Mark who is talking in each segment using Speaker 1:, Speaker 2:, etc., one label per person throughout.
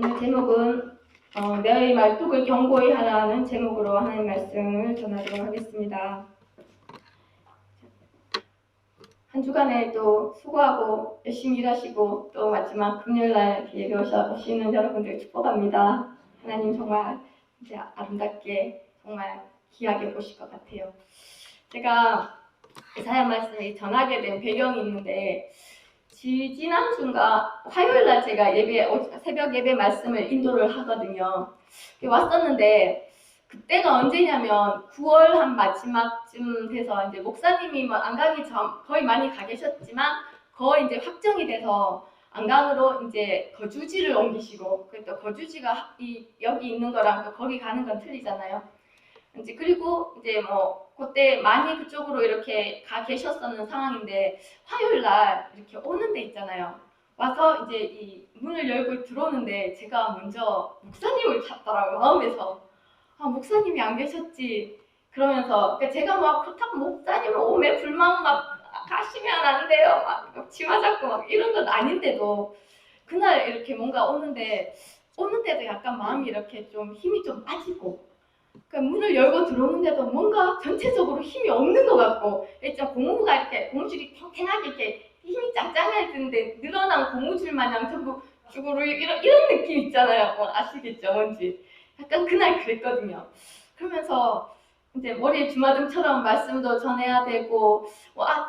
Speaker 1: 오늘 제목은 너의 말뚝을 견고히 하라는 제목으로 하나님 말씀을 전하도록 하겠습니다. 한 주간에 또 수고하고 열심히 일하시고 또 마지막 금요일날 예배 오시는 여러분들 축복합니다. 하나님 정말 이제 아름답게 정말 귀하게 보실 것 같아요. 제가 이사야 말씀을 전하게 된 배경이 있는데 지난주인가 화요일날 제가 새벽 예배 말씀을 인도를 하거든요. 왔었는데 그때가 언제냐면 9월 한 마지막쯤 돼서 이제 목사님이 뭐 안강이 거의 많이 가 계셨지만 거의 이제 확정이 돼서 안강으로 이제 거주지를 옮기시고 또 거주지가 여기 있는 거랑 또 거기 가는 건 틀리잖아요. 이제 그리고 이제 뭐 그때 많이 그쪽으로 이렇게 가 계셨었는 상황인데 화요일 날 이렇게 오는 데 있잖아요. 와서 이제 이 문을 열고 들어오는데 제가 먼저 목사님을 찾더라고요. 마음에서 목사님이 안 계셨지 그러면서 그러니까 제가 막 그렇다고 목사님 오매 불만 막 가시면 안 돼요 막 치마 잡고 막 이런 건 아닌데도 그날 이렇게 뭔가 오는데도 약간 마음이 이렇게 좀 힘이 좀 빠지고 그러니까 문을 열고 들어오는데도 뭔가 전체적으로 힘이 없는 것 같고 일단 고무가 이렇게 고무줄이 팽팽하게 이렇게 힘이 짱짱해지는데 늘어난 고무줄 마냥 전부 죽으로 이런 느낌 있잖아요. 아시겠죠? 뭔지 약간 그날 그랬거든요. 그러면서 이제 머리에 주마등처럼 말씀도 전해야 되고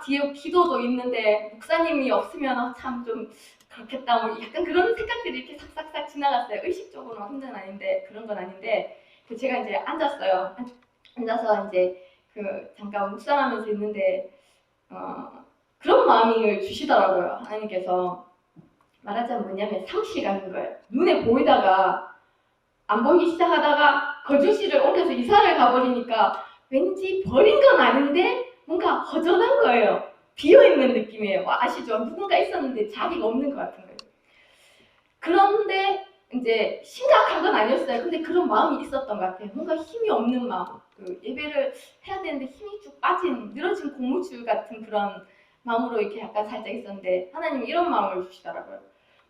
Speaker 1: 뒤에 기도도 있는데 목사님이 없으면 참 좀 그렇겠다 뭐 약간 그런 생각들이 이렇게 싹싹싹 지나갔어요. 의식적으로 힘든 아닌데 그런 건 아닌데 제가 이제 앉았어요. 앉아서 이제 잠깐 묵상하면서 있는데 그런 마음을 주시더라고요. 하나님께서 말하자면 뭐냐면 상실하는 거예요. 눈에 보이다가 안 보이기 시작하다가 거주지를 옮겨서 이사를 가버리니까 왠지 버린 건 아닌데 뭔가 허전한 거예요. 비어있는 느낌이에요. 아시죠? 누군가 있었는데 자리가 없는 것 같은 거예요. 그런데 이제 심각한 건 아니었어요. 근데 그런 마음이 있었던 것 같아요. 뭔가 힘이 없는 마음. 예배를 해야 되는데 힘이 쭉 빠진 늘어진 고무줄 같은 그런 마음으로 이렇게 약간 살짝 있었는데 하나님이 이런 마음을 주시더라고요.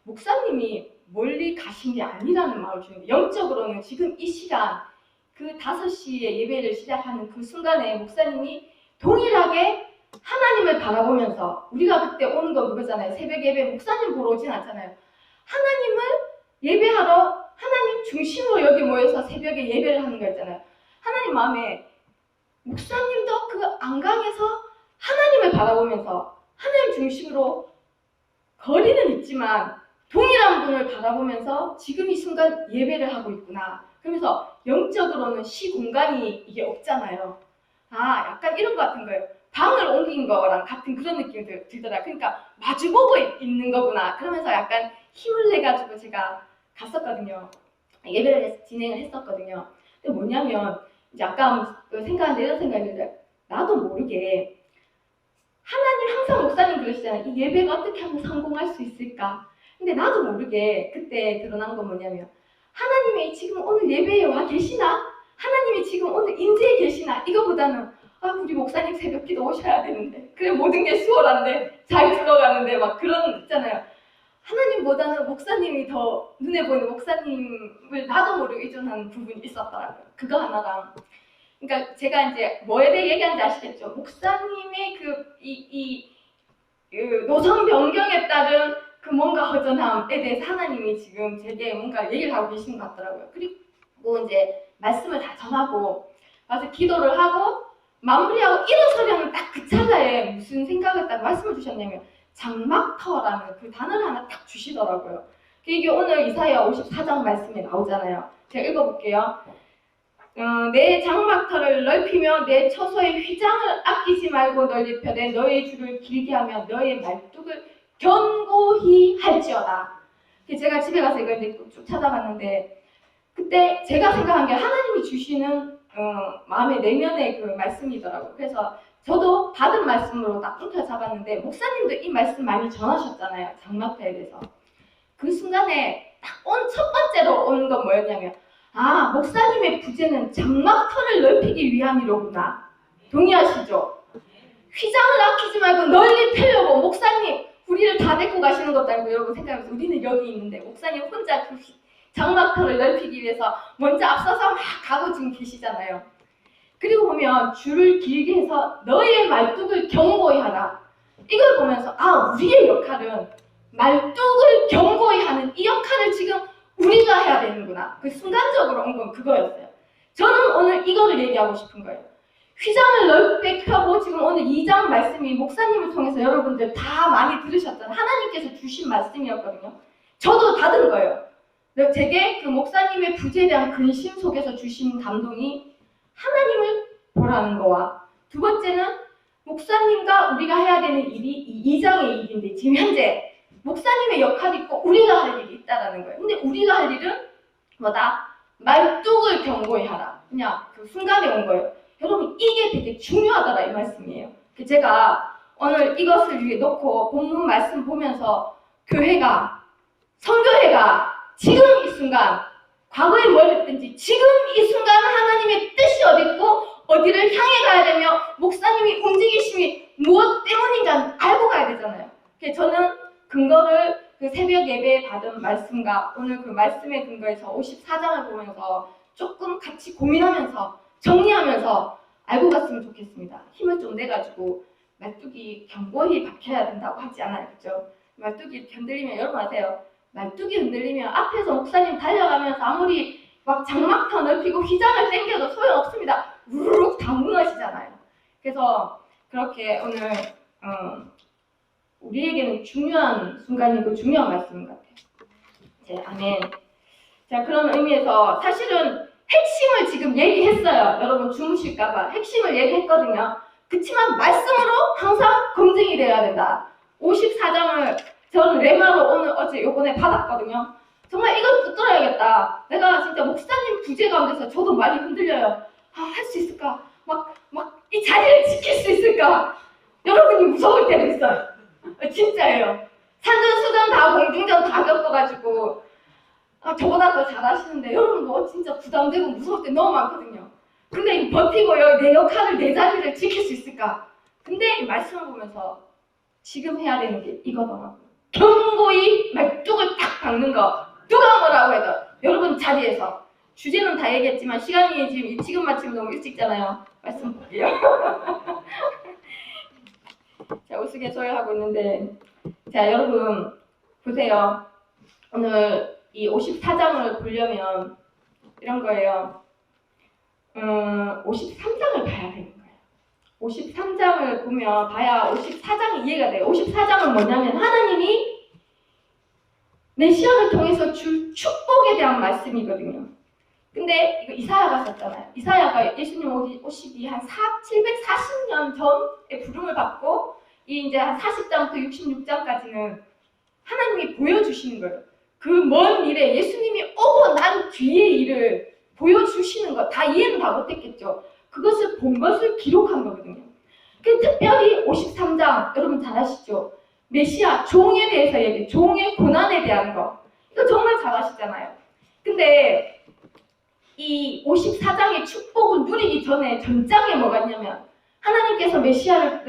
Speaker 1: 목사님이 멀리 가신 게 아니라는 마음을 주는데 영적으로는 지금 이 시간 그 5시에 예배를 시작하는 그 순간에 목사님이 동일하게 하나님을 바라보면서 우리가 그때 오는 거 그거잖아요. 새벽 예배 목사님 보러 오진 않잖아요. 하나님을 예배하러 하나님 중심으로 여기 모여서 새벽에 예배를 하는 거였잖아요. 하나님 마음에 목사님도 그 안강에서 하나님을 바라보면서 하나님 중심으로 거리는 있지만 동일한 분을 바라보면서 지금 이 순간 예배를 하고 있구나. 그러면서 영적으로는 시공간이 이게 없잖아요. 약간 이런 것 같은 거예요. 방을 옮긴 거랑 같은 그런 느낌이 들더라. 그러니까 마주보고 있는 거구나. 그러면서 약간 힘을 내가지고 제가 갔었거든요. 예배를 진행을 했었거든요. 근데 뭐냐면 이제 아까 생각하는데 이런 생각이 들어요. 나도 모르게 하나님 항상 목사님 그러시잖아요. 이 예배가 어떻게 하면 성공할 수 있을까? 근데 나도 모르게 그때 드러난 건 뭐냐면 하나님이 지금 오늘 예배에 와 계시나? 하나님이 지금 오늘 인재에 계시나? 이거보다는 우리 목사님 새벽기도 오셔야 되는데 그래 모든 게 수월한데 잘 들어가는데 막 그런 있잖아요. 하나님보다는 목사님이 더 눈에 보이는 목사님을 나도 모르게 의존하는 부분이 있었더라고요. 그거 하나랑 그러니까 제가 이제 뭐에 대해 얘기하는지 아시겠죠? 목사님의 노선 변경에 따른 그 뭔가 허전함에 대해서 하나님이 지금 제게 뭔가 얘기를 하고 계시는 것 같더라고요. 그리고 이제 말씀을 다 전하고 와서 기도를 하고 마무리하고 일어서려는 딱 그 찰나에 무슨 생각을 딱 말씀을 주셨냐면 장막터라는 그 단어를 하나 딱 주시더라고요. 이게 오늘 이사야 54장 말씀에 나오잖아요. 제가 읽어볼게요. 내 장막터를 넓히며 내 처소의 휘장을 아끼지 말고 넓혀내 너의 줄을 길게 하며 너의 말뚝을 견고히 할지어다. 제가 집에 가서 이걸 이제 쭉 찾아봤는데 그때 제가 생각한 게 하나님이 주시는 마음의 내면의 그 말씀이더라고요. 그래서 저도 받은 말씀으로 딱 뭉쳐잡았는데 목사님도 이 말씀 많이 전하셨잖아요. 장막터에 대해서. 그 순간에 딱 첫 번째로 온 건 뭐였냐면 목사님의 부재는 장막터를 넓히기 위함이로구나. 동의하시죠? 휘장을 아끼지 말고 널리 펴려고 목사님 우리를 다 데리고 가시는 것도 아니고 여러분 생각해보세요. 우리는 여기 있는데 목사님 혼자 장막터를 넓히기 위해서 먼저 앞서서 막 가고 지금 계시잖아요. 그리고 보면 줄을 길게 해서 너의 말뚝을 견고히 하라. 이걸 보면서 우리의 역할은 말뚝을 견고히 하는 이 역할을 지금 우리가 해야 되는구나. 그 순간적으로 온 건 그거였어요. 저는 오늘 이거를 얘기하고 싶은 거예요. 휘장을 넓게 펴고 지금 오늘 2장 말씀이 목사님을 통해서 여러분들 다 많이 들으셨잖아요. 하나님께서 주신 말씀이었거든요. 저도 다 들은 거예요. 제게 그 목사님의 부재에 대한 근심 속에서 주신 감동이 하나님을 보라는 거와 두 번째는 목사님과 우리가 해야 되는 일이 이 2장의 일인데 지금 현재 목사님의 역할이 있고 우리가 할 일이 있다는 거예요. 근데 우리가 할 일은 뭐다? 말뚝을 견고히 하라. 그냥 그 순간에 온 거예요. 여러분 이게 되게 중요하더라 이 말씀이에요. 제가 오늘 이것을 위해 놓고 본문 말씀 보면서 교회가 선교회가 지금 이 순간 과거에 뭘 했든지 지금 이 순간 하나님의 뜻이 어디 있고 어디를 향해 가야 되며 목사님이 움직이심이 무엇 때문인가 알고 가야 되잖아요. 그래서 저는 근거를 그 새벽 예배에 받은 말씀과 오늘 그 말씀의 근거에서 54장을 보면서 조금 같이 고민하면서 정리하면서 알고 갔으면 좋겠습니다. 힘을 좀 내가지고 말뚝이 견고히 박혀야 된다고 하지 않아요. 그죠? 말뚝이 흔들리면 여러분 아세요? 말뚝이 흔들리면 앞에서 목사님 달려가면서 아무리 막 장막터 넓히고 휘장을 당겨도 소용없습니다. 우르륵 다 무너지잖아요. 그래서 그렇게 오늘 우리에게는 중요한 순간이고 중요한 말씀인 것 같아요. 아멘. 자, 그런 의미에서 사실은 핵심을 지금 얘기했어요. 여러분 주무실까봐 핵심을 얘기했거든요. 그치만 말씀으로 항상 검증이 돼야 된다. 54장을 저는 레마로 오늘 어제 요번에 받았거든요. 정말 이걸 붙들어야겠다. 내가 진짜 목사님 부재 가운데서 저도 많이 흔들려요. 할 수 있을까? 막 이 자리를 지킬 수 있을까? 여러분이 무서울 때도 있어요. 진짜예요. 산전수전 다 공중전 다 겪어가지고 저보다 더 잘하시는데 여러분 뭐 진짜 부담되고 무서울 때 너무 많거든요. 근데 버티고 내 역할을 내 자리를 지킬 수 있을까? 근데 이 말씀을 보면서 지금 해야 되는 게 이거더라고요. 견고히 말뚝을 딱 박는 거. 누가 뭐라고 해도 여러분 자리에서 주제는 다 얘기했지만 시간이 지금 마치면 너무 일찍잖아요. 말씀 볼게요. 자, 우스갯소리하고 있는데 자, 여러분 보세요. 오늘 이 54장을 보려면 이런 거예요. 53장을 봐야 되는 거예요. 53장을 보면 봐야 54장이 이해가 돼요. 54장은 뭐냐면 하나님이 메시아를 통해서 줄 축복에 대한 말씀이거든요. 근데 이거 이사야가 썼잖아요. 이사야가 예수님 오시기 한 740년 전에 부름을 받고 이제 한 40장부터 66장까지는 하나님이 보여주시는 거예요. 그 먼 미래 예수님이 오고 난 뒤의 일을 보여주시는 것 다 이해는 다 못했겠죠. 그것을 본 것을 기록한 거거든요. 특별히 53장 여러분 잘 아시죠? 메시아 종에 대해서 얘기, 종의 고난에 대한 거 이거 정말 잘 아시잖아요. 근데 이 54장의 축복을 누리기 전에 전장에 뭐가 있냐면 하나님께서 메시아를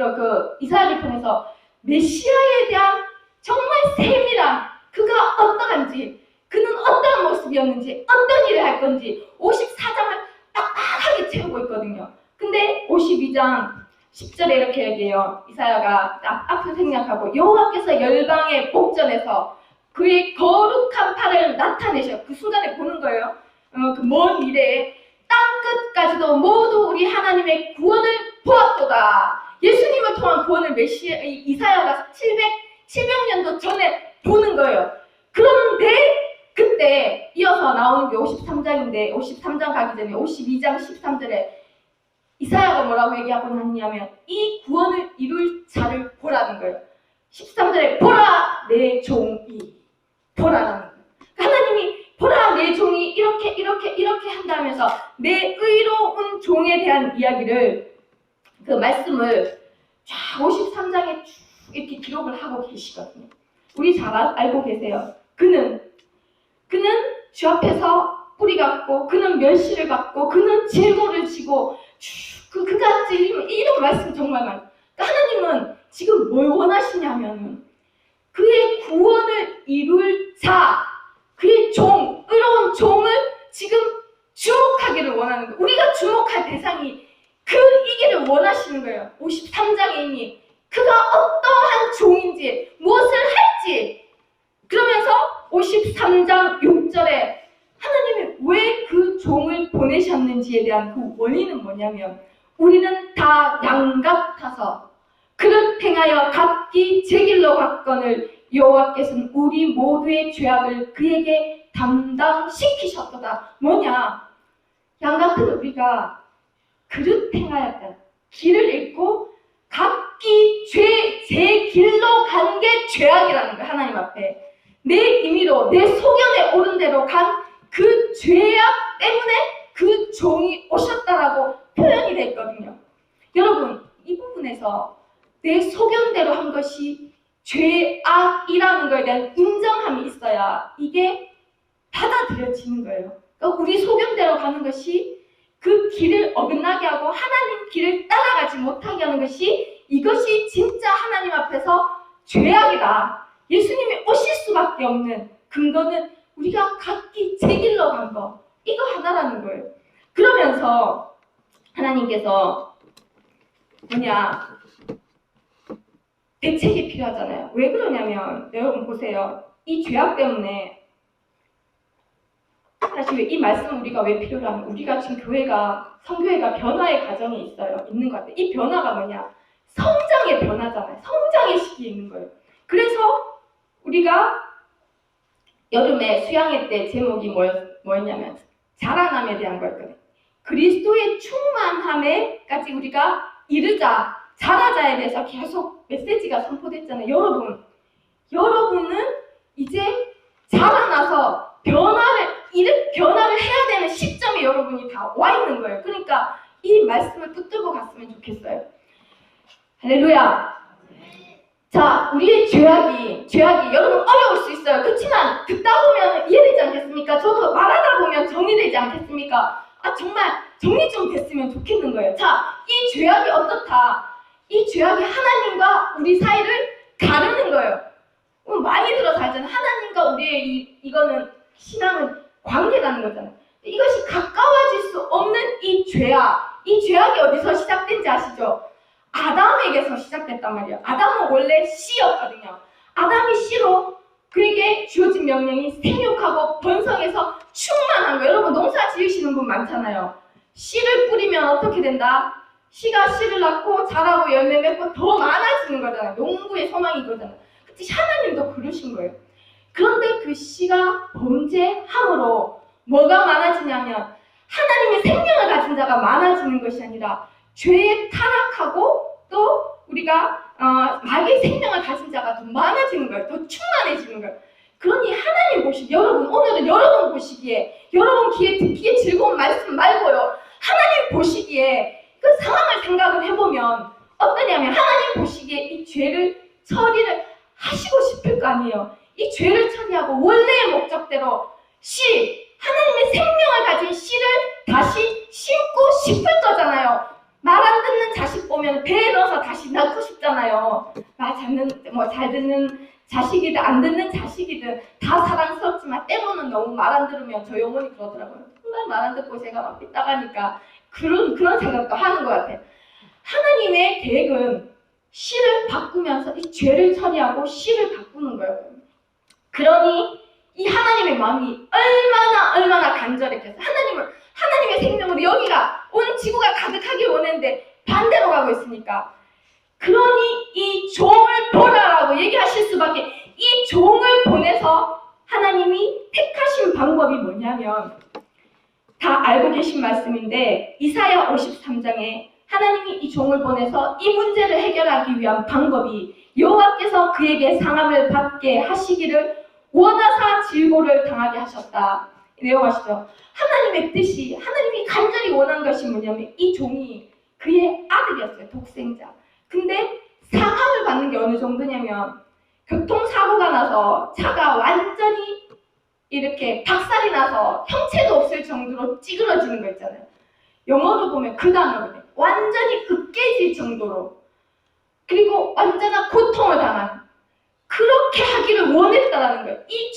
Speaker 1: 이사야를 통해서 메시아에 대한 정말 세밀한 그가 어떠한지 그는 어떤 모습이었는지 어떤 일을 할 건지 54장을 딱딱하게 채우고 있거든요. 근데 52장 10절에 이렇게 얘기해요. 이사야가 앞을 생략하고 여호와께서 열방의 복전에서 그의 거룩한 팔을 나타내셔. 그 순간에 보는 거예요. 그 먼 미래에 땅 끝까지도 모두 우리 하나님의 구원을 보았도다. 예수님을 통한 구원을 이사야가 700년도 전에 보는 거예요. 그런데 그때 이어서 나오는 게 53장인데 53장 가기 전에 52장 13절에 이사야가 뭐라고 얘기하고 났냐면 이 구원을 이룰 자를 보라는 거예요. 13절에 보라 내 종이 보라라는 거예요. 하나님이 보라 내 종이 이렇게 한다면서 내 의로운 종에 대한 이야기를 그 말씀을 쫙 53장에 쭉 이렇게 기록을 하고 계시거든요. 우리 잘 알고 계세요. 그는 주 앞에서 뿌리 같고 그는 멸시를 받고 그는 질고를 지고 그같이 이런 말씀 정말 많아요. 그러니까 하나님은 지금 뭘 원하시냐면은 그의 구원을 이룰 자, 그의 종, 의로운 53장 6절에 하나님이 왜 그 종을 보내셨는지에 대한 그 원인은 뭐냐면 우리는 다 양 같아서 그릇 행하여 각기 제 길로 갔거늘 여호와께서는 우리 모두의 죄악을 그에게 담당시키셨도다. 뭐냐? 양 같은 우리가 그릇 행하였다. 길을 잃고 각기 제 길로 간 게 죄악이라는 거야. 하나님 앞에 내 임의로 내 소견에 오른 대로 간 그 죄악 때문에 그 종이 오셨다라고 표현이 됐거든요. 여러분, 이 부분에서 내 소견대로 한 것이 죄악이라는 것에 대한 인정함이 있어야 이게 받아들여지는 거예요. 그러니까 우리 소견대로 가는 것이 그 길을 어긋나게 하고 하나님 길을 따라가지 못하게 하는 것이 이것이 진짜 하나님 앞에서 죄악이다. 예수님이 오실 수밖에 없는 근거는 우리가 각기 제 길로 간 거, 이거 하나라는 거예요. 그러면서 하나님께서 대책이 필요하잖아요. 왜 그러냐면 여러분 보세요. 이 죄악 때문에 사실 이 말씀 우리가 왜 필요로 하면 우리가 지금 성교회가 변화의 과정에 있는 것 같아요. 이 변화가 뭐냐? 성장의 변화잖아요. 성장의 시기에 있는 거예요. 그래서 우리가 여름에 수양회 때 제목이 뭐였냐면 자라남에 대한 거였거든요. 그리스도의 충만함에까지 우리가 이르자, 자라자에 대해서 계속 메시지가 선포됐잖아요. 여러분은 이제 자라나서 변화를 해야 되는 시점에 여러분이 다 와 있는 거예요. 그러니까 이 말씀을 붙들고 갔으면 좋겠어요. 할렐루야. 자, 우리의 죄악이 여러분 어려울 수 있어요. 그렇지만 듣다 보면 이해되지 않겠습니까? 저도 말하다 보면 정리되지 않겠습니까? 정말 정리 좀 됐으면 좋겠는 거예요. 자, 이 죄악이 어떻다? 이 죄악이 하나님과 우리 사이를 가르는 거예요. 많이 들어서 알잖아요. 하나님과 우리의 이거는 신앙은 관계라는 거잖아요. 이것이 가까워질 수 없는 이 죄악이 어디서 시작된지 아시죠? 아담에게서 시작됐단 말이에요. 아담은 원래 씨였거든요. 아담이 씨로 그에게 주어진 명령이 생육하고 번성해서 충만한 거예요. 여러분 농사 지으시는 분 많잖아요. 씨를 뿌리면 어떻게 된다? 씨가 씨를 낳고 자라고 열매 맺고 더 많아지는 거잖아요. 농부의 소망이 이거잖아요. 근데 하나님도 그러신 거예요. 그런데 그 씨가 범죄함으로 뭐가 많아지냐면 하나님의 생명을 가진 자가 많아지는 것이 아니라 죄에 타락하고 또 우리가 마귀의 생명을 가진 자가 더 많아지는 거예요. 더 충만해지는 거예요. 그러니 하나님 보시기에 오늘은 여러분 보시기에 여러분 귀에 듣기에 즐거운 말씀 말고요. 하나님 보시기에 그 상황을 생각을 해보면 어떠냐면 하나님 보시기에 이 죄를 처리를 하시고 싶을 거 아니에요. 이 죄를 처리하고 원래의 목적대로 하나님의 생명을 가진 씨를 다시 심고 싶을 거잖아요. 말 안 듣는 자식 보면 배에 넣어서 다시 낳고 싶잖아요. 잘 듣는 자식이든 안 듣는 자식이든 다 사랑스럽지만 때로는 너무 말 안 들으면 저희 어머니 그러더라고요. 정말 말 안 듣고 제가 막 삐딱하니까 그런 생각도 하는 것 같아요. 하나님의 계획은 씨를 바꾸면서 이 죄를 처리하고 씨를 바꾸는 거예요. 그러니 이 하나님의 마음이 얼마나 간절했겠어요. 하나님의 생명으로 여기가 온 지구가 가득하길 원했는데 반대로 가고 있으니까. 그러니 이 종을 보라라고 얘기하실 수밖에. 이 종을 보내서 하나님이 택하신 방법이 뭐냐면 다 알고 계신 말씀인데 이사야 53장에 하나님이 이 종을 보내서 이 문제를 해결하기 위한 방법이 여호와께서 그에게 상함을 받게 하시기를 원하사 질고를 당하게 하셨다. 내용하시죠. 하나님의 뜻이, 하나님이 간절히 원한 것이 뭐냐면 이 종이 그의 아들이었어요. 독생자. 근데 상함을 받는 게 어느 정도냐면 교통사고가 나서 차가 완전히 이렇게 박살이 나서 형체도 없을 정도로 찌그러지는 거 있잖아요. 영어로 보면 그 단어거든요. 완전히 으깨질 정도로. 그리고 완전한 고통을 당한. 그렇게 하기를 원했다라는 거예요. 이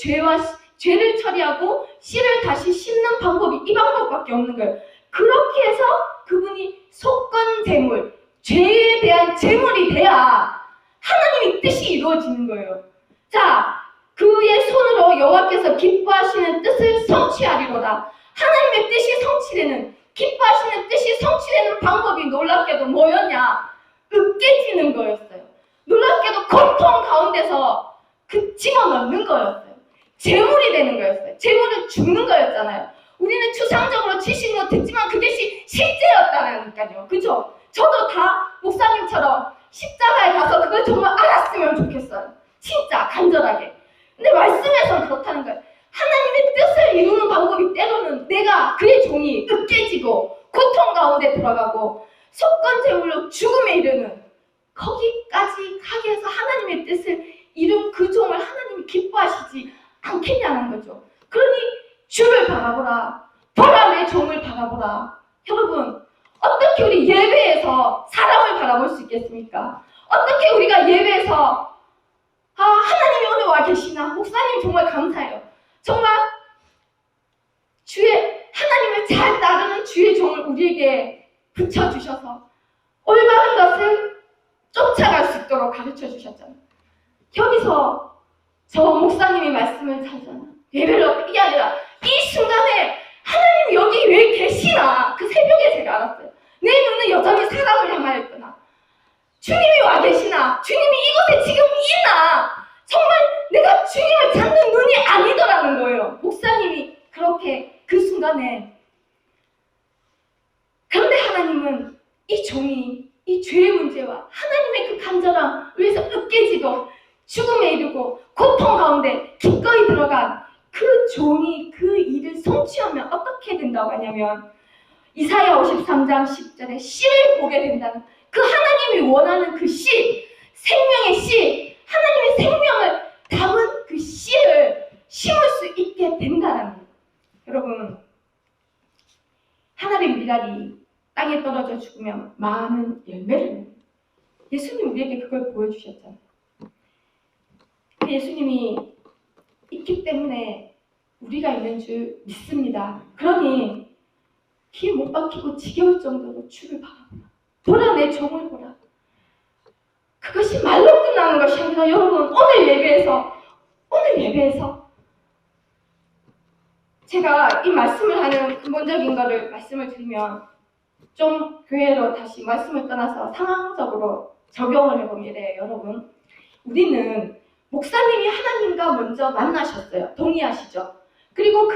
Speaker 1: 죄를 처리하고 씨를 다시 심는 방법이 이 방법밖에 없는 거예요. 그렇게 해서 그분이 속건 제물, 죄에 대한 제물이 돼야 하나님의 뜻이 이루어지는 거예요. 자, 그의 손으로 여호와께서 기뻐하시는 뜻을 성취하리로다. 하나님의 뜻이 성취되는, 기뻐하시는 뜻이 성취되는 방법이 놀랍게도 뭐였냐? 으깨지는 거였어요. 놀랍게도 고통 가운데서 그 집어넣는 거였어요. 재물이 되는 거였어요. 재물은 죽는 거였잖아요. 우리는 추상적으로 지식으로 듣지만 그것이 실제였다니까요. 그죠? 저도 다 목사님처럼 십자가에 가서 그걸 정말 알았으면 좋겠어요. 진짜 간절하게. 근데 말씀에서는 그렇다는 거예요. 하나님의 뜻을 이루는 방법이 때로는 내가 그의 종이 으깨지고 고통 가운데 들어가고 속건제물로 죽음에 이르는 거기까지 가게 해서 하나님의 뜻을 이룬 그 종을 하나님이 기뻐하시지 않겠냐는 거죠. 그러니 주를 바라보라. 보라 내 종을 바라보라. 여러분, 어떻게 우리 예배에서 사람을 바라볼 수 있겠습니까? 어떻게 우리가 예배에서 하나님이 오늘 와 계시나? 목사님 정말 감사해요. 정말 하나님을 잘 따르는 주의 종을 우리에게 붙여주셔서 올바른 것을 쫓아갈 수 있도록 가르쳐 주셨잖아요. 여기서 저 목사님이 말씀을 하잖아. 예배를 이게 아니라 이 순간에 하나님이 여기 왜 계시나? 그 새벽에 제가 알았어요. 내 눈은 여전히 사람을 향하여 있구나. 주님이 와 계시나? 주님이 이곳에 지금 있나? 정말 내가 주님을 찾는 눈이 아니더라는 거예요. 목사님이 그렇게 그 순간에. 그런데 하나님은 이 종이 이 죄의 문제와 하나님의 그 간절함 위에서 으깨지고 죽음에 이르고 고통 가운데 기꺼이 들어간 그 종이 그 일을 성취하면 어떻게 된다고 하냐면 이사야 53장 10절에 씨를 보게 된다는 그 하나님이 원하는 그 씨, 생명의 씨, 하나님의 생명을 담은 그 씨를 심을 수 있게 된다는 거예요. 여러분, 하늘의 미랄이 땅에 떨어져 죽으면 많은 열매를 냅니다. 예수님 우리에게 그걸 보여주셨잖아요. 예수님이 있기 때문에 우리가 있는 줄 믿습니다. 그러니 귀에 못 박히고 지겨울 정도로 주를 바라보라. 보라 내 종을 보라. 그것이 말로 끝나는 것이 아니라 여러분 오늘 예배에서 제가 이 말씀을 하는 근본적인 거를 말씀을 드리면 좀 교회로 다시 말씀을 떠나서 상황적으로 적용을 해보면 이래요. 여러분, 우리는 목사님이 하나님과 먼저 만나셨어요. 동의하시죠? 그리고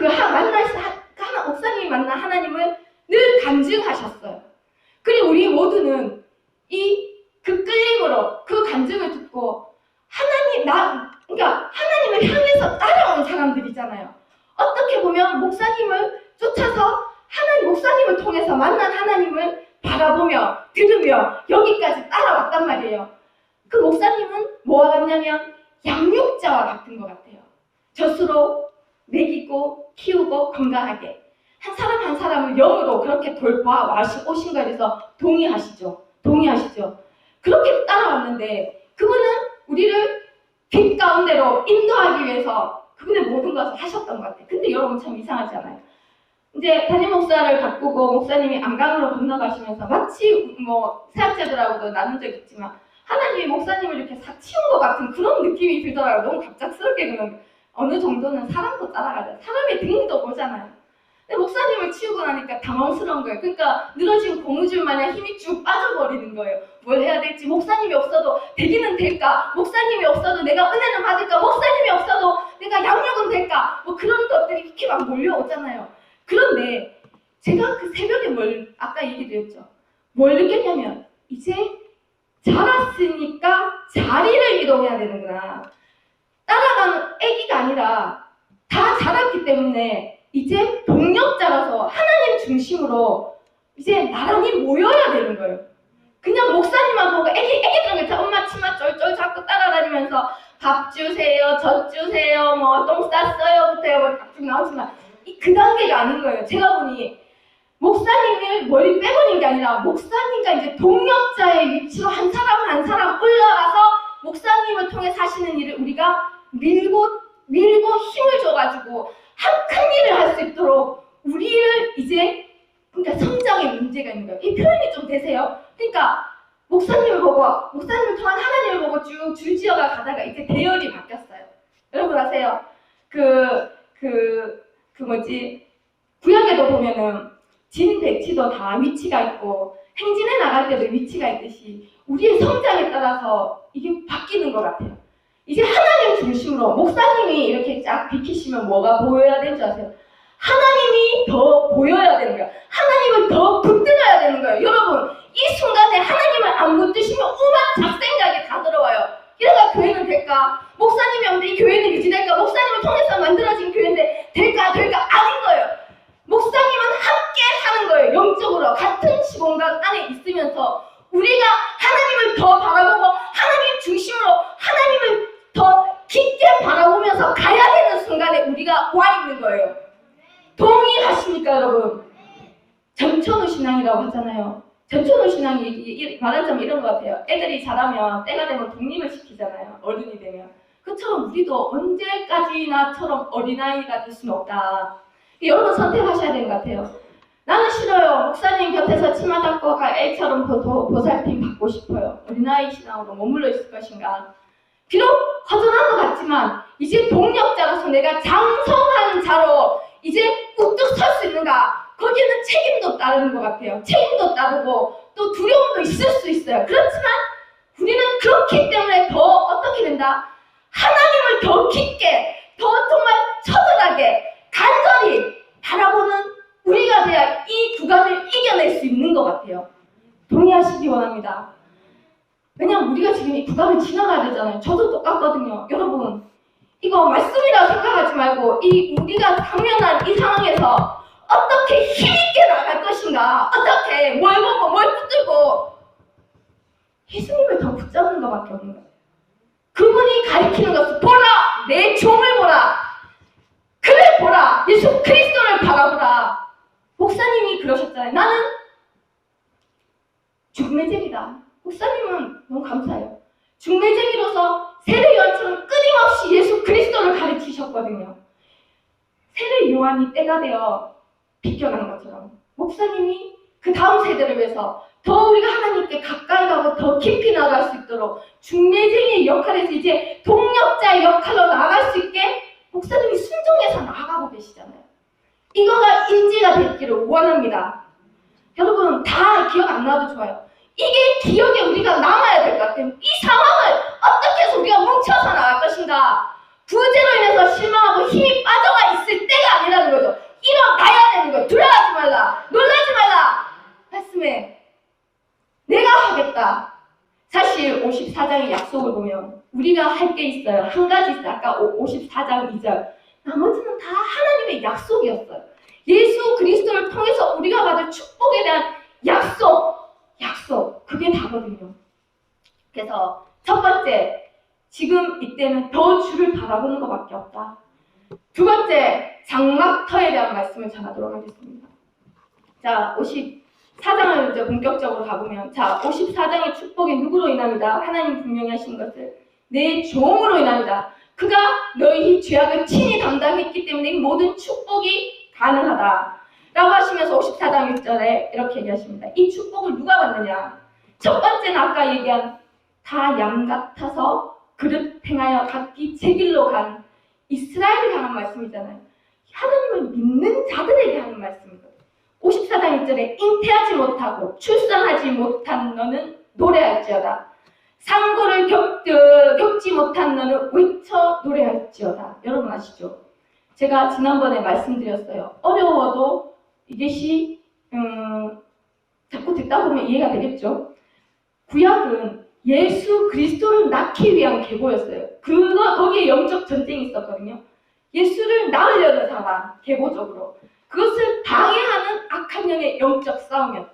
Speaker 1: 목사님이 만난 하나님을 늘 간증하셨어요. 그리고 우리 모두는 그 끌림으로 그 간증을 듣고 그러니까 하나님을 향해서 따라온 사람들이잖아요. 어떻게 보면 목사님을 쫓아서 목사님을 통해서 만난 하나님을 바라보며 들으며 여기까지 따라왔단 말이에요. 그 목사님은 뭐와 같냐면 양육자와 같은 것 같아요. 젖으로 먹이고 키우고 건강하게 한 사람 한 사람을 영으로 그렇게 돌봐 오신 거에 대해서 동의하시죠? 그렇게 따라왔는데 그분은 우리를 빛 가운데로 인도하기 위해서 그분의 모든 것을 하셨던 것 같아요. 근데 여러분 참 이상하지 않아요? 이제 담임 목사를 바꾸고 목사님이 안강으로 건너가시면서 마치 사역자들하고도 나눈 적 있지만 하나님이 목사님을 이렇게 싹 치운 것 같은 그런 느낌이 들더라고요. 너무 갑작스럽게 그런 어느 정도는 사람도 따라가죠. 사람의 등도 보잖아요. 근데 목사님을 치우고 나니까 당황스러운 거예요. 그러니까 늘어진 고무줄 마냥 힘이 쭉 빠져버리는 거예요. 뭘 해야 될지, 목사님이 없어도 되기는 될까? 목사님이 없어도 내가 은혜는 받을까? 목사님이 없어도 내가 양육은 될까? 그런 것들이 이렇게 막 몰려오잖아요. 그런데 제가 그 새벽에 아까 얘기드렸죠. 뭘 느꼈냐면 이제 자랐으니까 자리를 이동해야 되는구나. 따라가는 아기가 아니라 다 자랐기 때문에 이제 동력자라서 하나님 중심으로 이제 나란히 모여야 되는 거예요. 그냥 목사님만 보고 애기들은 엄마 치마 쫄쫄 자꾸 따라다니면서 밥 주세요, 젖 주세요, 똥 쌌어요부터 쭉 나오지만 그 단계가 아닌 거예요. 제가 보니 목사님을 머리 빼버린 게 아니라 목사님과 이제 동력자의 위치로 한 사람 한 사람 올라가서 목사님을 통해 사시는 일을 우리가 밀고 힘을 줘가지고 큰 일을 할 수 있도록 우리를 이제 그러니까 성장의 문제가 있는 거예요. 이 표현이 좀 되세요? 그러니까 목사님을 통한 하나님을 보고 쭉 줄지어가 가다가 이제 대열이 바뀌었어요. 여러분 아세요? 구약에도 보면은 진 배치도 다 위치가 있고 행진에 나갈 때도 위치가 있듯이 우리의 성장에 따라서 이게 바뀌는 것 같아요. 이제 하나님 중심으로 목사님이 이렇게 쫙 비키시면 뭐가 보여야 되는 줄 아세요? 하나님이 더 보여야 되는 거예요. 하나님을 더 붙들어야 되는 거예요. 여러분, 이 순간에 하나님을 안 붙드시면 오만 잡생각이 다 들어와요. 이래가 교회는 될까? 목사님이 없는데 이 교회는 유지될까? 목사님을 통해서 만들어진 교회인데 될까? 아닌 거예요. 목사님은 함께 하는 거예요. 영적으로 같은 시공간 안에 있으면서 우리가 하나님을 더 바라보고 하나님 중심으로 하나님을 더 깊게 바라보면서 가야 되는 순간에 우리가 와 있는 거예요. 동의하십니까, 여러분? 전천후 신앙이라고 하잖아요. 전천후 신앙이 말하자면 이런 것 같아요. 애들이 자라면 때가 되면 독립을 시키잖아요. 어른이 되면. 그처럼 우리도 언제까지나처럼 어린아이가 될 수는 없다. 여러분 선택하셔야 되는 것 같아요. 나는 싫어요. 목사님 곁에서 치마 잡고 애처럼 보살핌 받고 싶어요. 어린아이 신앙으로 머물러 있을 것인가. 비록 허전한 것 같지만 이제 동력자로서 내가 장성한 자로 이제 우뚝 설 수 있는가. 거기에는 책임도 따르는 것 같아요. 책임도 따르고 또 두려움도 있을 수 있어요. 그렇지만 우리는 그렇기 때문에 더 어떻게 된다? 하나님을 더 깊게, 더 정말 처절하게, 간절히 바라보는 우리가 돼야 이 구간을 이겨낼 수 있는 것 같아요. 동의하시기 원합니다. 왜냐면 우리가 지금 이 구간을 지나가야 되잖아요. 저도 똑같거든요. 여러분, 이거 말씀이라고 생각하지 말고 이 우리가 당면한 이 상황에서 어떻게 힘있게 나갈 것인가, 어떻게 뭘 보고 뭘 붙들고 예수님을 더 붙잡는 것밖에 없는 거예요. 그분이 가리키는 것을 보라, 내 종을 보라, 그를 보라, 예수 그리스도를 바라보라. 목사님이 그러셨잖아요. 나는 중매쟁이다. 목사님은 너무 감사해요. 중매쟁이로서 세례요한처럼 끊임없이 예수 그리스도를 가르치셨거든요. 세례요한이 때가 되어 비껴난 것처럼 목사님이 그 다음 세대를 위해서 더 우리가 하나님께 가까이 가고 더 깊이 나아갈 수 있도록 중매쟁이의 역할에서 이제 동력자의 역할로 나아갈 수 있게 목사님이 순종해서 나아가고 계시잖아요. 이거가 인지가 됐기를 원합니다. 여러분 다 기억 안 나도 좋아요. 이게 기억에 우리가 남아야 될 것 같아요. 이 상황을 어떻게 해서 우리가 뭉쳐서 나갈 것인가. 부재로 인해서 실망하고 힘이 빠져가 있을 때가 아니라는 거죠. 일어나야 되는 거예요. 두려워하지 말라. 놀라지 말라. 말씀해. 내가 하겠다. 사실 54장의 약속을 보면 우리가 할 게 있어요. 한 가지 있어요. 아까 54장 2절. 나머지는 다 하나님의 약속이었어요. 예수 그리스도를 통해서 우리가 받을 축복에 대한 약속. 그게 다거든요. 그래서 첫 번째, 지금 이때는 더 주를 바라보는 것밖에 없다. 두 번째, 장막터에 대한 말씀을 전하도록 하겠습니다. 자, 54장을 이제 본격적으로 가보면, 자, 54장의 축복이 누구로 인합니다. 하나님 분명히 하신 것을 내 종으로 인합니다. 그가 너희 죄악을 친히 담당했기 때문에 이 모든 축복이 가능하다. 라고 하시면서 54장 6절에 이렇게 얘기하십니다. 이 축복을 누가 받느냐? 첫 번째는 아까 얘기한 다 양 같아서 그릇 행하여 각기 제 길로 간 이스라엘을 향한 말씀이잖아요. 하나님을 믿는 자들에게 하는 말씀이거든요. 54장 1절에 잉태하지 못하고 출산하지 못한 너는 노래할지어다. 상고를 겪지 못한 너는 외쳐 노래할지어다. 여러분 아시죠? 제가 지난번에 말씀드렸어요. 어려워도 이것이 자꾸 듣다 보면 이해가 되겠죠? 구약은 예수 그리스도를 낳기 위한 계보였어요. 거기에 영적 전쟁이 있었거든요. 예수를 낳으려는 사람, 계보적으로. 그것을 방해하는 악한 영의 영적 싸움이었어요.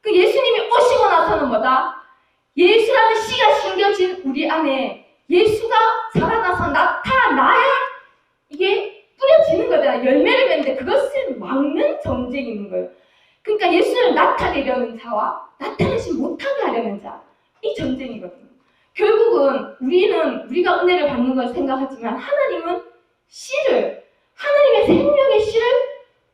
Speaker 1: 그 예수님이 오시고 나서는 뭐다? 예수라는 씨가 심겨진 우리 안에 예수가 살아나서 나타나야 이게 뿌려지는 거잖아요. 열매를 맺는데 그것을 막는 전쟁이 있는 거예요. 그러니까 예수를 나타내려는 자와 나타내지 못하게 하려는 자, 이 전쟁이거든요. 결국은 우리가 은혜를 받는 걸 생각하지만 하나님은 하나님의 생명의 씨를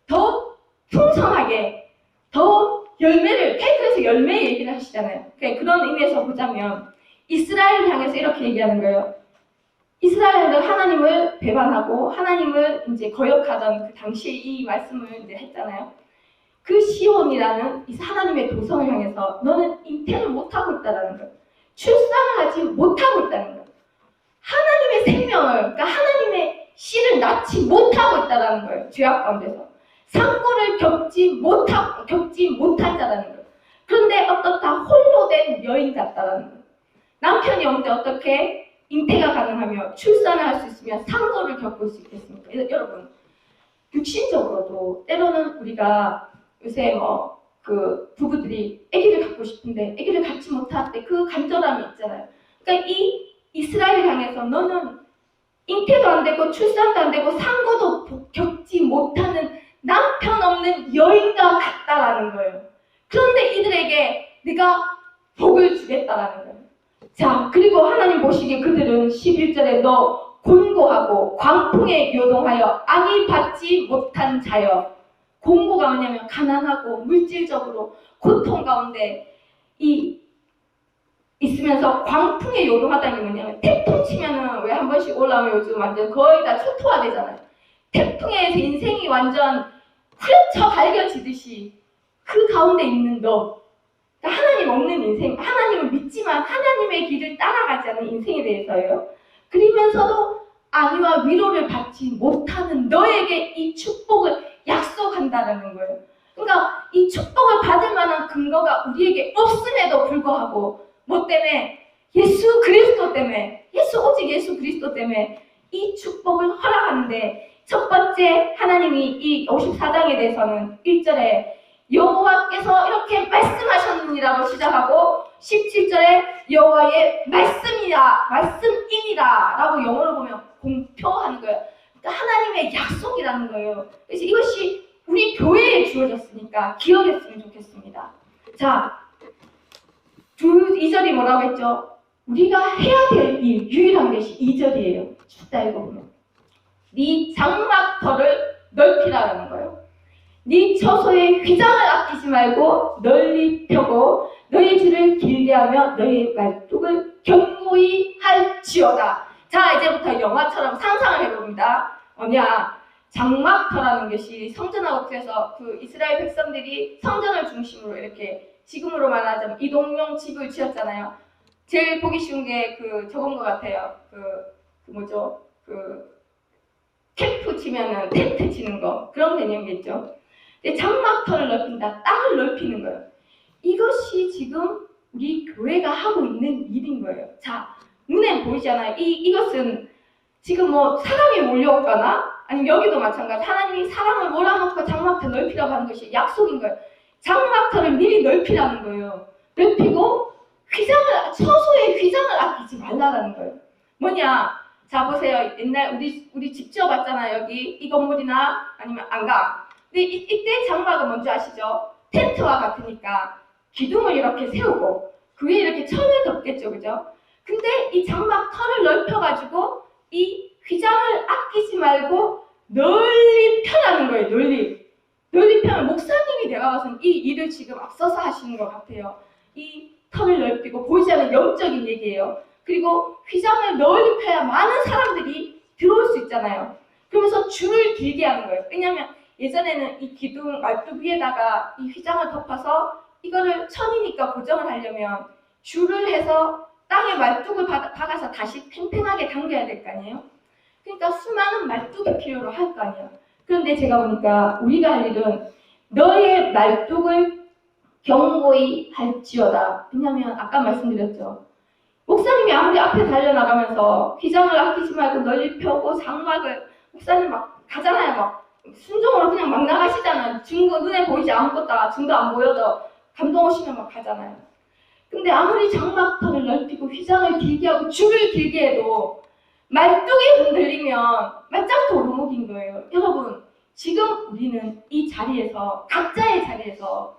Speaker 1: 더 풍성하게, 더 열매를, 그래서 열매 얘기를 하시잖아요. 그런 의미에서 보자면 이스라엘을 향해서 이렇게 얘기하는 거예요. 이스라엘은 하나님을 배반하고 하나님을 이제 거역하던 그 당시에 이 말씀을 이제 했잖아요. 그 시온이라는 이 하나님의 도성을 향해서 너는 잉태를 못하고 있다는 거예요. 출산을 하지 못하고 있다는 거예요. 하나님의 생명을, 그러니까 하나님의 씨를 낳지 못하고 있다는 거예요. 죄악 가운데서. 상고를 겪지 못한 자라는 거예요. 그런데 어떻다 홀로 된 여인 같다라는 거예요. 남편이 없는데 어떻게 잉태가 가능하며 출산을 할 수 있으며 상고를 겪을 수 있겠습니까? 여러분, 육신적으로도 때로는 우리가 요새 그 부부들이 아기를 갖고 싶은데 아기를 갖지 못할 때 그 간절함이 있잖아요. 그러니까 이 이스라엘 향해서 너는 잉태도 안 되고 출산도 안 되고 상고도 겪지 못하는 남편 없는 여인과 같다라는 거예요. 그런데 이들에게 내가 복을 주겠다라는 거예요. 자, 그리고 하나님 보시기에 그들은 11절에 너 곤고하고 광풍에 요동하여 안위 받지 못한 자여. 곤고가 뭐냐면 가난하고 물질적으로 고통 가운데 있으면서 광풍에 요동하다는 게 뭐냐면 태풍 치면은 왜 한 번씩 올라오면 요즘 완전 거의 다 초토화되잖아요. 태풍에서 인생이 완전 후려쳐 갈겨지듯이 그 가운데 있는 너, 그러니까 하나님 없는 인생, 하나님을 믿지만 하나님의 길을 따라가지 않는 인생에 대해서예요. 그러면서도 안위와 위로를 받지 못하는 너에게 이 축복을 약속한다는 거예요. 그러니까 이 축복을 받을 만한 근거가 우리에게 없음에도 불구하고 뭐 때문에? 예수 그리스도 때문에, 오직 예수 그리스도 때문에 이 축복을 허락하는데, 첫 번째 하나님이 이 54장에 대해서는 1절에 여호와께서 이렇게 말씀하셨느니라고 시작하고 17절에 여호와의 말씀이니라 라고 영어로 보면 공표하는 거예요. 그러니까 하나님의 약속이라는 거예요. 그래서 이것이 우리 교회에 주어졌으니까 기억했으면 좋겠습니다. 자, 2절이 뭐라고 했죠? 우리가 해야 될 일, 유일한 것이 2절이에요. 쭉 다 읽어보면 네 장막터를 넓히라는 거예요. 네 처소의 휘장을 아끼지 말고 널리 펴고 너희 줄을 길게 하며 너희 말뚝을 견고히 할지어다. 자, 이제부터 영화처럼 상상을 해봅니다. 뭐냐? 장막터라는 것이 성전하고 그래서 그 이스라엘 백성들이 성전을 중심으로 이렇게 지금으로 말하자면 이동용 집을 지었잖아요. 제일 보기 쉬운 게 저건 것 같아요. 캠프 치면은 텐트 치는 거 그런 개념이겠죠. 장막터를 넓힌다, 땅을 넓히는 거예요. 이것이 지금 우리 교회가 하고 있는 일인 거예요. 자, 눈에 보이잖아요. 이것은 지금 사람이 몰려오거나 아니면 여기도 마찬가지. 하나님이 사람을 몰아넣고 장막터 넓히라고 하는 것이 약속인 거예요. 장막터를 미리 넓히라는 거예요. 넓히고 처소의 휘장을 아끼지 말라라는 거예요. 뭐냐? 자, 보세요. 옛날 우리 집 지어봤잖아요. 여기 이 건물이나 아니면 안가. 근데 이때 장막은 뭔지 아시죠? 텐트와 같으니까 기둥을 이렇게 세우고 그 위에 이렇게 천을 덮겠죠, 그죠? 근데 이 장막터를 넓혀가지고 이 휘장을 아끼지 말고 널리 펴라는 거예요. 널리 펴면 목사님이 내가 봐서는 이 일을 지금 앞서서 하시는 것 같아요. 이 터를 넓히고 보이지 않는 영적인 얘기예요. 그리고 휘장을 널리 펴야 많은 사람들이 들어올 수 있잖아요. 그러면서 줄을 길게 하는 거예요. 왜냐하면 예전에는 이 기둥 말뚝 위에다가 이 휘장을 덮어서 이거를 천이니까 고정을 하려면 줄을 해서 땅에 말뚝을 박아서 다시 팽팽하게 당겨야 될 거 아니에요? 그러니까 수많은 말뚝이 필요로 할 거 아니에요. 그런데 제가 보니까 우리가 할 일은 너의 말뚝을 견고히 할지어다. 왜냐하면 아까 말씀드렸죠. 목사님이 아무리 앞에 달려나가면서 휘장을 아끼지 말고 널리 펴고 장막을 목사님 막 가잖아요. 막 순종으로 그냥 막 나가시잖아요. 증거 눈에 보이지 아무것도 증거 안 보여도 감동 오시면 막 가잖아요. 근데 아무리 장막터를 넓히고 휘장을 길게 하고 줄을 길게 해도 말뚝이 흔들리면 말짱 도루묵인 거예요. 여러분, 지금 우리는 이 자리에서 각자의 자리에서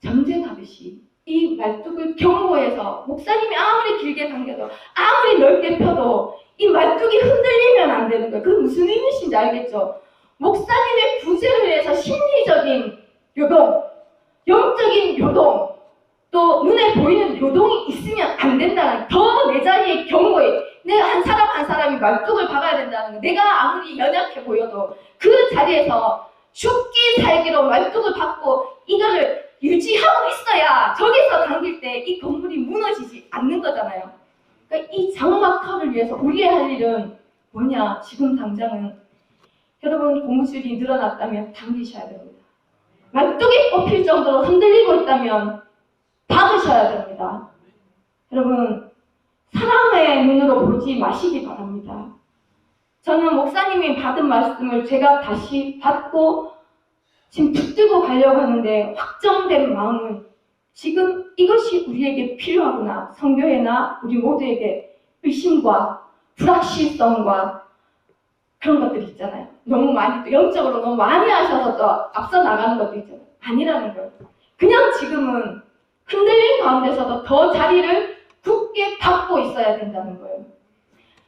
Speaker 1: 전쟁하듯이 이 말뚝을 경고해서 목사님이 아무리 길게 당겨도 아무리 넓게 펴도 이 말뚝이 흔들리면 안 되는 거예요. 그게 무슨 의미인지 알겠죠? 목사님의 구제를 위해서 심리적인 요동, 영적인 요동, 또 눈에 보이는 요동이 있으면 안 된다는 더 내 자리에 경고해. 내가 한 사람 한 사람이 말뚝을 박아야 된다는 거. 내가 아무리 연약해 보여도 그 자리에서 죽기 살기로 말뚝을 박고 이거를 유지하고 있어야 저기서 당길 때 이 건물이 무너지지 않는 거잖아요. 그러니까 이 장막터를 위해서 우리의 할 일은 뭐냐? 지금 당장은 여러분 고무줄이 늘어났다면 당기셔야 됩니다. 말뚝이 뽑힐 정도로 흔들리고 있다면 박으셔야 됩니다. 여러분 사람의 눈으로 보지 마시기 바랍니다. 저는 목사님이 받은 말씀을 제가 다시 받고 지금 붙들고 가려고 하는데 확정된 마음은 지금 이것이 우리에게 필요하구나. 성교회나 우리 모두에게 의심과 불확실성과 그런 것들이 있잖아요. 너무 많이, 영적으로 너무 많이 하셔서 또 앞서 나가는 것도 있잖아요. 아니라는 거예요. 그냥 지금은 흔들림 가운데서도 더 자리를 굳게 받고 있어야 된다는 거예요.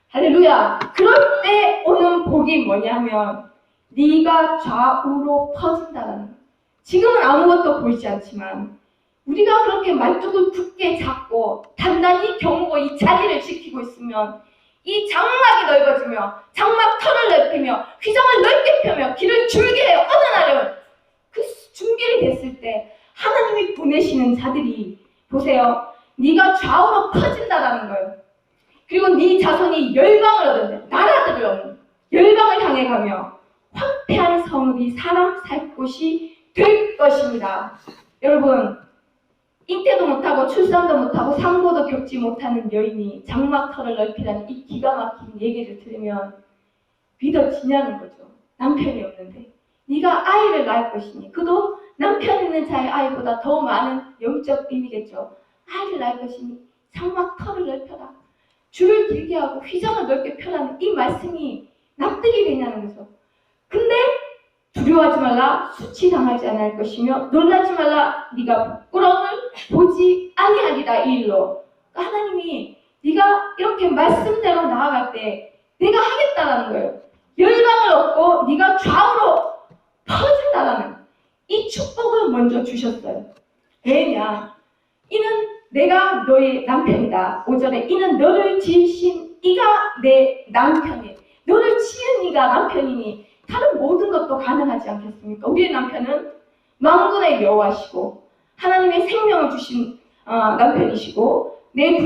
Speaker 1: 할렐루야. 그럴 때 오는 복이 뭐냐면 네가 좌우로 퍼진다는 거예요. 지금은 아무것도 보이지 않지만 우리가 그렇게 말뚝을 굳게 잡고 단단히 겨누고 이 자리를 지키고 있으면 이 장막이 넓어지며 장막터를 넓히며 휘장을 넓게 펴며 길을 줄게 해요. 어느 날은 그 준비가 됐을 때 하나님이 보내시는 자들이 보세요. 네가 좌우로 퍼진다라는 거예요. 그리고 네 자손이 열방을 얻는데 나라들을 얻는 열방을 향해 가며 황폐한 성읍이 사람 살 곳이 될 것입니다. 여러분 잉태도 못하고 출산도 못하고 상고도 겪지 못하는 여인이 장막터를 넓히라는 이 기가 막힌 얘기를 들으면 믿어지냐는 거죠. 남편이 없는데 네가 아이를 낳을 것이니 그도 남편 있는 자의 아이보다 더 많은 영적 의미겠죠. 아이를 낳을 것이니 장막터를 넓혀라. 줄을 길게 하고 휘장을 넓게 펴라는 이 말씀이 납득이 되냐는 거죠. 근데 두려워하지 말라. 수치당하지 않을 것이며 놀라지 말라. 네가 부끄러움을 보지 아니하리라. 이 일로 그러니까 하나님이 네가 이렇게 말씀대로 나아갈 때 내가 하겠다라는 거예요. 열방을 얻고 네가 좌우로 퍼진다라는 이 축복을 먼저 주셨어요. 왜냐? 이는 내가 너의 남편이다. 5절에 이는 너를 지으신 이가 내 남편이. 너를 지은 이가 남편이니 다른 모든 것도 가능하지 않겠습니까? 우리의 남편은 만군의 여호와시고 하나님의 생명을 주신 남편이시고 내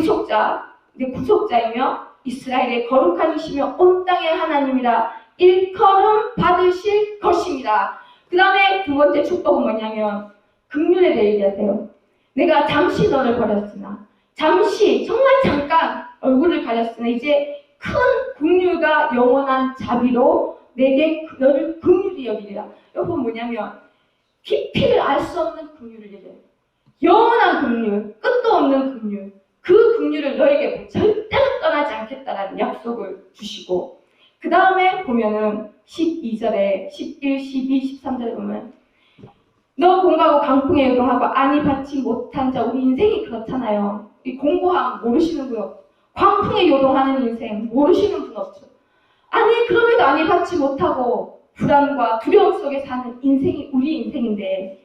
Speaker 1: 구속자이며 이스라엘의 거룩한 이시며 온 땅의 하나님이라 일컬음 받으실 것입니다. 그 다음에 두 번째 축복은 뭐냐면 긍휼에 대해 얘기하세요. 내가 잠시 너를 버렸으나 잠시 정말 잠깐 얼굴을 가렸으나 이제 큰 긍휼과 영원한 자비로 내게 너를 긍휼히 여기리라. 여러분 뭐냐면 깊이를 알 수 없는 긍휼을 얘기해요. 영원한 긍휼, 끝도 없는 긍휼. 그 긍휼을 너에게 절대로 떠나지 않겠다라는 약속을 주시고 그 다음에 보면은 12절에 11, 12, 13절에 보면 너 공부하고 강풍에 요동하고 안이 받지 못한 자. 우리 인생이 그렇잖아요. 이 공부하면 모르시는 분 없죠. 광풍에 요동하는 인생 모르시는 분 없죠. 아니 그럼에도 안이 받지 못하고 불안과 두려움 속에 사는 인생이 우리 인생인데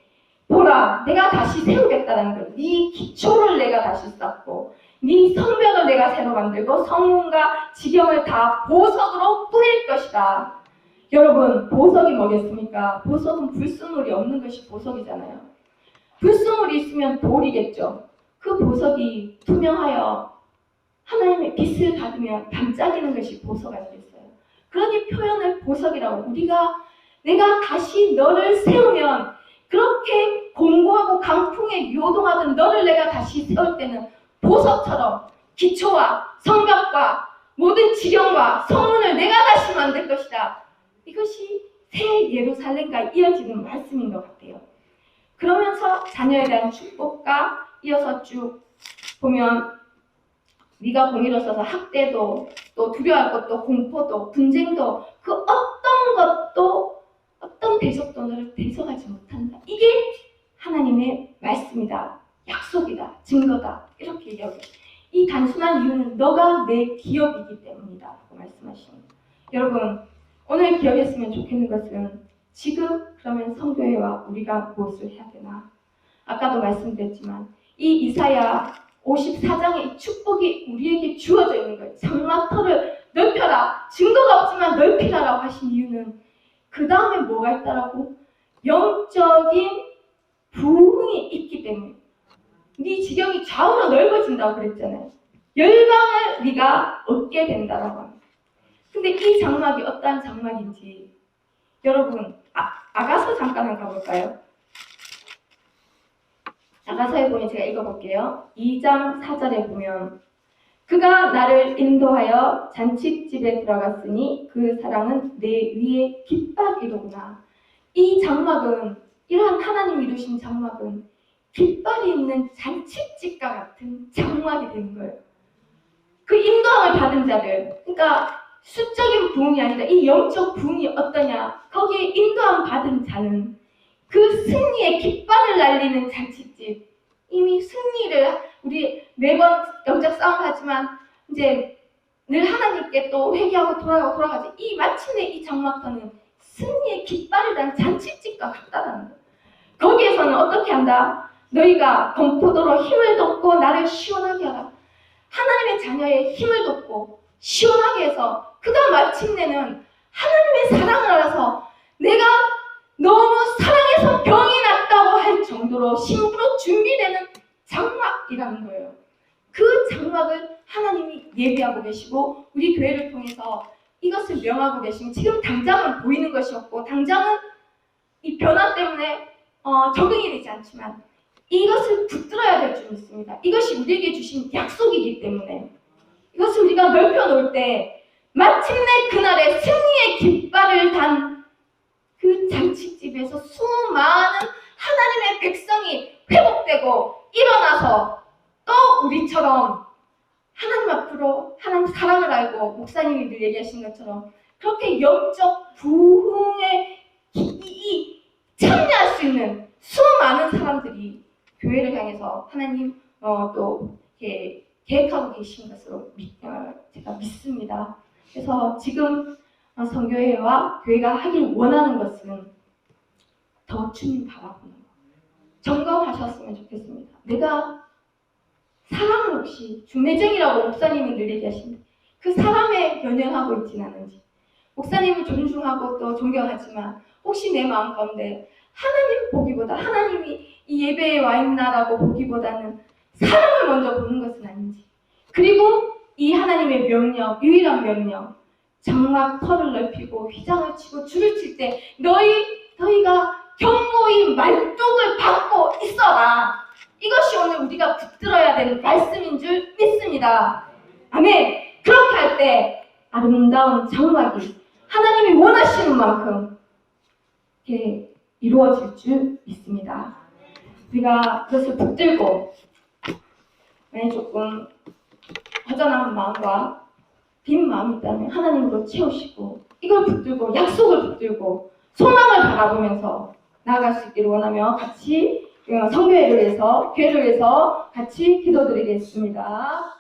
Speaker 1: 보라 내가 다시 세우겠다는 거예요. 네 기초를 내가 다시 쌓고 네 성벽을 내가 새로 만들고 성문과 지경을 다 보석으로 뿌릴 것이다. 여러분 보석이 뭐겠습니까? 보석은 불순물이 없는 것이 보석이잖아요. 불순물이 있으면 돌이겠죠. 그 보석이 투명하여 하나님의 빛을 받으면 반짝이는 것이 보석 아니겠어요? 그러니 표현을 보석이라고. 내가 다시 너를 세우면 그렇게 공고하고 강풍에 요동하던 너를 내가 다시 세울 때는 보석처럼 기초와 성벽과 모든 지경과 성문을 내가 다시 만들 것이다. 이것이 새 예루살렘과 이어지는 말씀인 것 같아요. 그러면서 자녀에 대한 축복과 이어서 쭉 보면 네가 공의로 써서 학대도 또 두려워할 것도 공포도 분쟁도 그 어떤 것도 어떤 대적도 너를 대적하지 못한다. 이게 하나님의 말씀이다. 약속이다. 증거다. 이렇게 얘기하고 이 단순한 이유는 너가 내 기업이기 때문이다. 라고 말씀하십니다. 여러분 오늘 기억했으면 좋겠는 것은 지금 그러면 성교회와 우리가 무엇을 해야 되나? 아까도 말씀드렸지만 이 이사야 54장의 이 축복이 우리에게 주어져 있는 거예요. 장막터를 넓혀라. 증거가 없지만 넓히라라고 하신 이유는 그 다음에 뭐가 있다라고? 영적인 부흥이 있기 때문에. 네 지경이 좌우로 넓어진다고 그랬잖아요. 열방을 네가 얻게 된다라고 합니다. 근데 이 장막이 어떠한 장막인지 여러분 아가서 잠깐 가볼까요? 아가서에 보면 제가 읽어볼게요. 2장 4절에 보면 그가 나를 인도하여 잔치집에 들어갔으니 그 사랑은 내 위에 깃발이로구나. 이 장막은 이러한 하나님 이루신 장막은 깃발이 있는 잔치집과 같은 장막이 되는 거예요. 그 인도함을 받은 자들, 그러니까 수적인 부흥이 아니라 이 영적 부흥이 어떠냐? 거기에 인도함 받은 자는 그 승리의 깃발을 날리는 잔치집. 이미 승리를 우리 매번 영적 싸움을 하지만 이제 늘 하나님께 또 회개하고 돌아가지. 이 마침내 이 장막터는 승리의 깃발을 단 잔치집과 같다라는 거예요. 거기에서는 어떻게 한다? 너희가 검포도로 힘을 돋고 나를 시원하게 하라. 하나님의 자녀의 힘을 돋고 시원하게 해서 그가 마침내는 하나님의 사랑을 알아서 내가 너무 사랑해서 병이 났다고 할 정도로 심부로 준비되는 장막이라는 거예요. 그 장막을 하나님이 예비하고 계시고 우리 교회를 통해서 이것을 명하고 계시면 지금 당장은 보이는 것이 없고 당장은 이 변화 때문에 적응이 되지 않지만 이것을 붙들어야 될 줄 믿습니다. 이것이 우리에게 주신 약속이기 때문에 이것을 우리가 넓혀놓을 때 마침내 그날의 승리의 깃발을 단 그 잔치집에서 수많은 하나님의 백성이 회복되고 일어나서 또 우리처럼 하나님 앞으로 하나님 사랑을 알고 목사님이 늘 얘기하신 것처럼 그렇게 영적 부흥에 참여할 수 있는 수많은 사람들이 교회를 향해서 하나님 또 이렇게 계획하고 계신 것으로 제가 믿습니다. 그래서 지금 성교회와 교회가 하길 원하는 것은 더 주님 바라보는 것. 점검하셨으면 좋겠습니다. 내가 사람을 혹시 중매쟁이라고 목사님은 늘 얘기하시는데 그 사람에 연연하고 있진 않은지 목사님을 존중하고 또 존경하지만 혹시 내 마음 가운데 하나님 보기보다 하나님이 이 예배에 와 있나라고 보기보다는 사람을 먼저 보는 것은 아닌지 그리고 이 하나님의 명령, 유일한 명령 장막 터를 넓히고 휘장을 치고 줄을 칠 때 너희가 경고히 말뚝을 받고 있어라. 이것이 오늘 우리가 붙들어야 되는 말씀인 줄 믿습니다. 아멘. 그렇게 할 때 아름다운 장막이 하나님이 원하시는 만큼 이렇게 이루어질 줄 믿습니다. 우리가 그것을 붙들고 만약 조금 허전한 마음과 빈 마음이 있다면 하나님으로 채우시고 이걸 붙들고 약속을 붙들고 소망을 바라보면서 나아갈 수 있기를 원하며 같이 성교회를 위해서 교회를 위해서 같이 기도드리겠습니다.